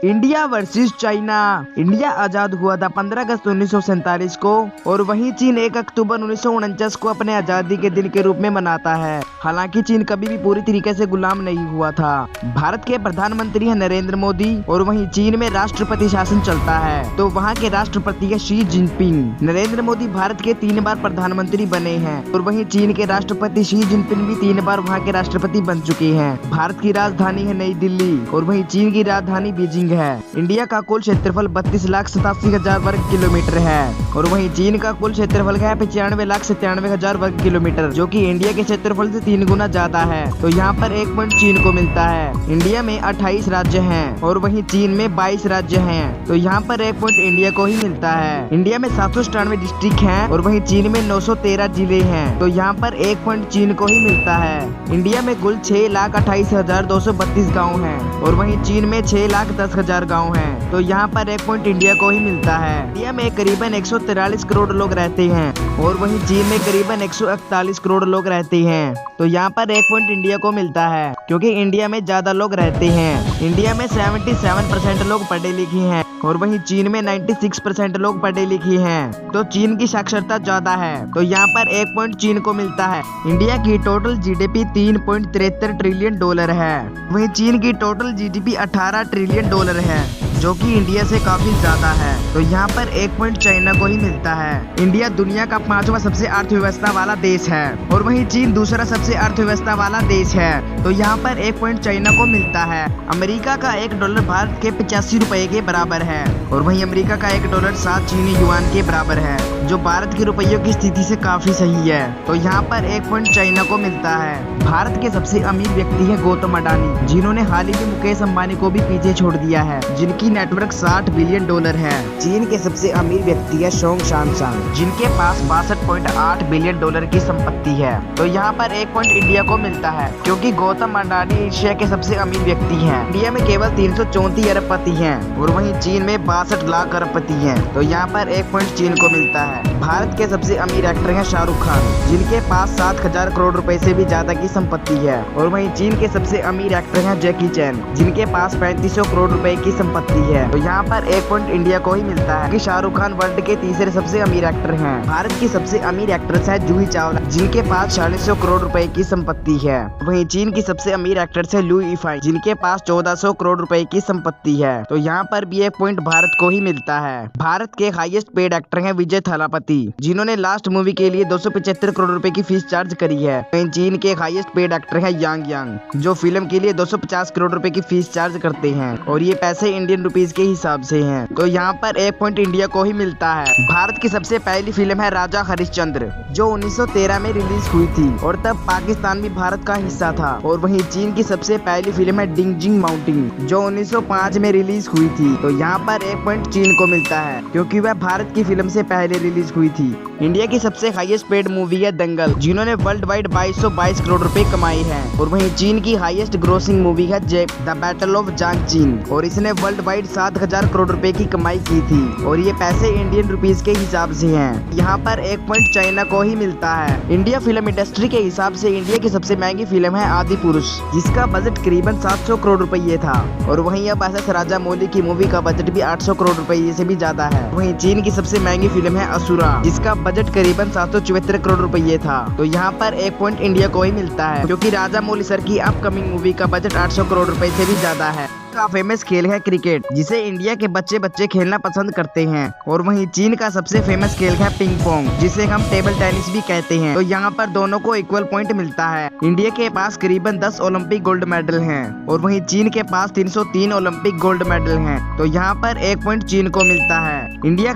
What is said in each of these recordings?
India versus China. India आजाद हुआ था 15 अगस्त 1947 को और वहीं चीन 1 अक्टूबर 1949 को अपने आजादी के दिन के रूप में मनाता है। हालांकि चीन कभी भी पूरी तरीके से गुलाम नहीं हुआ था। भारत के प्रधानमंत्री हैं नरेंद्र मोदी और वहीं चीन में राष्ट्रपति शासन चलता है, तो वहाँ के राष्ट्रपति है शी जिनपिंग। नरेंद्र मोदी भारत के 3 बार प्रधानमंत्री बने हैं और वहीं चीन के राष्ट्रपति शी जिनपिंग भी 3 बार वहाँ के राष्ट्रपति बन चुके हैं। भारत की राजधानी है नई दिल्ली और वहीं चीन की राजधानी बीजिंग है। इंडिया का कुल क्षेत्रफल 32,87,000 वर्ग किलोमीटर है और वहीं चीन का कुल क्षेत्रफल है 95,97,000 वर्ग किलोमीटर, जो कि इंडिया के क्षेत्रफल से 3 गुना ज्यादा है। तो यहाँ पर 1 पॉइंट चीन को मिलता है। इंडिया में 28 राज्य हैं और वहीं चीन में 22 राज्य हैं, तो यहाँ पर 1 पॉइंट इंडिया को ही मिलता है। इंडिया में 797 डिस्ट्रिक्ट हैं और वहीं चीन में 913 जिले हैं, तो यहाँ पर 1 पॉइंट चीन को ही मिलता है। इंडिया में कुल 6,28,232 गाँव हैं और वहीं चीन में 6,10,000 गाँव हैं, तो यहाँ पर 1 पॉइंट इंडिया को ही मिलता है। इंडिया में करीबन 143 करोड़ लोग रहते हैं और वहीं चीन में करीबन 141 करोड़ लोग रहते हैं, तो यहाँ पर 1 पॉइंट इंडिया को मिलता है क्योंकि इंडिया में ज्यादा लोग रहते हैं। इंडिया में 77% लोग पढ़े लिखे हैं और वहीं चीन में 96% लोग पढ़े लिखे हैं, तो चीन की साक्षरता ज्यादा है, तो यहाँ पर 1 पॉइंट चीन को मिलता है। इंडिया की टोटल जीडीपी $3.73 ट्रिलियन है, वहीं चीन की टोटल जीडीपी $18 ट्रिलियन है, जो कि इंडिया से काफी ज्यादा है, तो यहाँ पर 1 पॉइंट चाइना को ही मिलता है। इंडिया दुनिया का 5वां सबसे अर्थव्यवस्था वाला देश है और वहीं चीन दूसरा सबसे अर्थव्यवस्था वाला देश है, तो यहाँ पर 1 पॉइंट चाइना को मिलता है। अमेरिका का $1 भारत के 85 रुपए के बराबर है और वहीं अमेरिका का $1 7 चीनी युआन के बराबर है, जो भारत के रुपयों की स्थिति से काफी सही है, तो यहाँ पर 1 पॉइंट चाइना को मिलता है। भारत के सबसे अमीर व्यक्ति है गौतम अडानी, जिन्होंने हाल ही में मुकेश अंबानी को भी पीछे छोड़ दिया है, जिनकी नेटवर्क $60 बिलियन है। चीन के सबसे अमीर व्यक्ति है सोंग शानसांग, जिनके पास $62.8 बिलियन की संपत्ति है, तो यहाँ पर 1 पॉइंट इंडिया को मिलता है क्योंकि गौतम अडानी एशिया के सबसे अमीर व्यक्ति हैं। इंडिया में केवल 334 अरबपति हैं और वहीं चीन में 62 लाख अरबपति हैं, तो यहाँ पर 1 पॉइंट चीन को मिलता है। भारत के सबसे अमीर एक्टर हैं शाहरुख खान, जिनके पास 7,000 करोड़ रुपए से भी ज्यादा की संपत्ति है और वहीं चीन के सबसे अमीर एक्टर हैं जैकी चैन, जिनके पास 3500 करोड़ रुपए की संपत्ति है, तो यहाँ पर 1 पॉइंट इंडिया को ही मिलता है कि शाहरुख खान वर्ल्ड के तीसरे सबसे अमीर एक्टर हैं। भारत की सबसे अमीर एक्ट्रेस है जूही चावला, जिनके पास 4600 करोड़ रुपए की संपत्ति है। वहीं चीन की सबसे अमीर एक्ट्रेस है लुई यीफाई, जिनके पास 1400 करोड़ रुपए की संपत्ति है, तो यहाँ पर भी 1 पॉइंट भारत को ही मिलता है। भारत के हाईएस्ट पेड एक्टर हैं विजय थालापति, जिन्होंने लास्ट मूवी के लिए 275 करोड़ रुपए की फीस चार्ज करी है। वहीं चीन के हाईएस्ट पेड एक्टर है यांग यांग, जो फिल्म के लिए 250 करोड़ रुपए की फीस चार्ज करते हैं और ये पैसे इंडियन रुपीज के हिसाब से हैं, तो यहाँ पर 1 पॉइंट इंडिया को ही मिलता है। भारत की सबसे पहली फिल्म है राजा हरिश्चंद्र, जो 1913 में रिलीज हुई थी और तब पाकिस्तान भी भारत का हिस्सा था। और वहीं चीन की सबसे पहली फिल्म है डिंगजिंग माउंटेन, जो 1905 में रिलीज हुई थी, तो यहाँ पर 1 पॉइंट चीन को मिलता है क्योंकि वह भारत की फिल्म से पहले रिलीज हुई थी। इंडिया की सबसे हाईएस्ट पेड मूवी है दंगल, जिन्होंने वर्ल्ड वाइड 2222 करोड़ रुपए कमाए हैं। और वहीं चीन की हाईएस्ट ग्रोसिंग मूवी है द बैटल ऑफ जांगचिन और इसने वर्ल्ड वाइड 7,000 करोड़ रुपए की कमाई की थी और ये पैसे इंडियन रुपीज के हिसाब से हैं। यहाँ पर 1 पॉइंट चाइना को ही मिलता है। इंडिया फिल्म इंडस्ट्री के हिसाब से इंडिया की सबसे महंगी फिल्म है आदि पुरुष, जिसका बजट करीबन 700 करोड़ रुपये था और वहीं अब एस राजा मौली की मूवी का बजट भी 800 करोड़ रुपये से भी ज्यादा है। वहीं चीन की सबसे महंगी फिल्म है असुरा, जिसका बजट करीबन 774 करोड़ रुपये था, तो यहाँ पर 1 पॉइंट इंडिया को ही मिलता है क्योंकि राजा मौली सर की अपकमिंग मूवी का बजट 800 करोड़ रुपए से भी ज्यादा है। का फेमस खेल है क्रिकेट, जिसे इंडिया के बच्चे खेलना पसंद करते हैं और वहीं चीन का सबसे फेमस खेल है पिंग पोंग, जिसे हम टेबल टेनिस भी कहते हैं, तो यहाँ पर दोनों को इक्वल पॉइंट मिलता है। इंडिया के पास करीबन 10 ओलंपिक गोल्ड मेडल हैं और वहीं चीन के पास 303 ओलंपिक गोल्ड मेडल हैं, तो यहाँ पर 1 पॉइंट चीन को मिलता है। इंडिया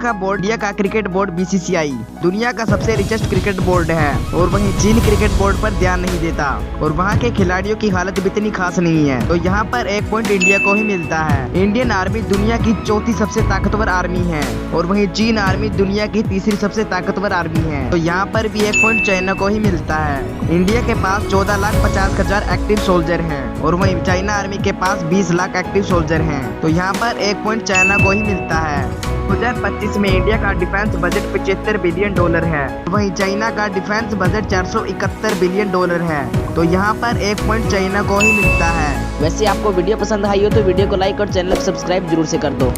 का क्रिकेट बोर्ड BCCI दुनिया का सबसे रिचेस्ट क्रिकेट बोर्ड है और वहीं चीन क्रिकेट बोर्ड पर ध्यान नहीं देता और वहाँ के खिलाड़ियों की हालत भी इतनी खास नहीं है, तो यहाँ पर 1 पॉइंट इंडिया को ही मिलता है। इंडियन आर्मी दुनिया की 4थी सबसे ताकतवर आर्मी है और वहीं चीन आर्मी दुनिया की 3री सबसे ताकतवर आर्मी है, तो यहाँ पर भी 1 पॉइंट चाइना को ही मिलता है। इंडिया के पास 14,50,000 एक्टिव सोल्जर हैं और वहीं चाइना आर्मी के पास 20 लाख एक्टिव सोल्जर हैं, तो यहाँ पर 1 पॉइंट चाइना को ही मिलता है। 2025 में इंडिया का डिफेंस बजट 75 बिलियन डॉलर है, वहीं चाइना का डिफेंस बजट 471 बिलियन डॉलर है। तो यहाँ पर एक पॉइंट चाइना को ही मिलता है। वैसे आपको वीडियो पसंद आई हो तो वीडियो को लाइक और चैनल को सब्सक्राइब जरूर से कर दो।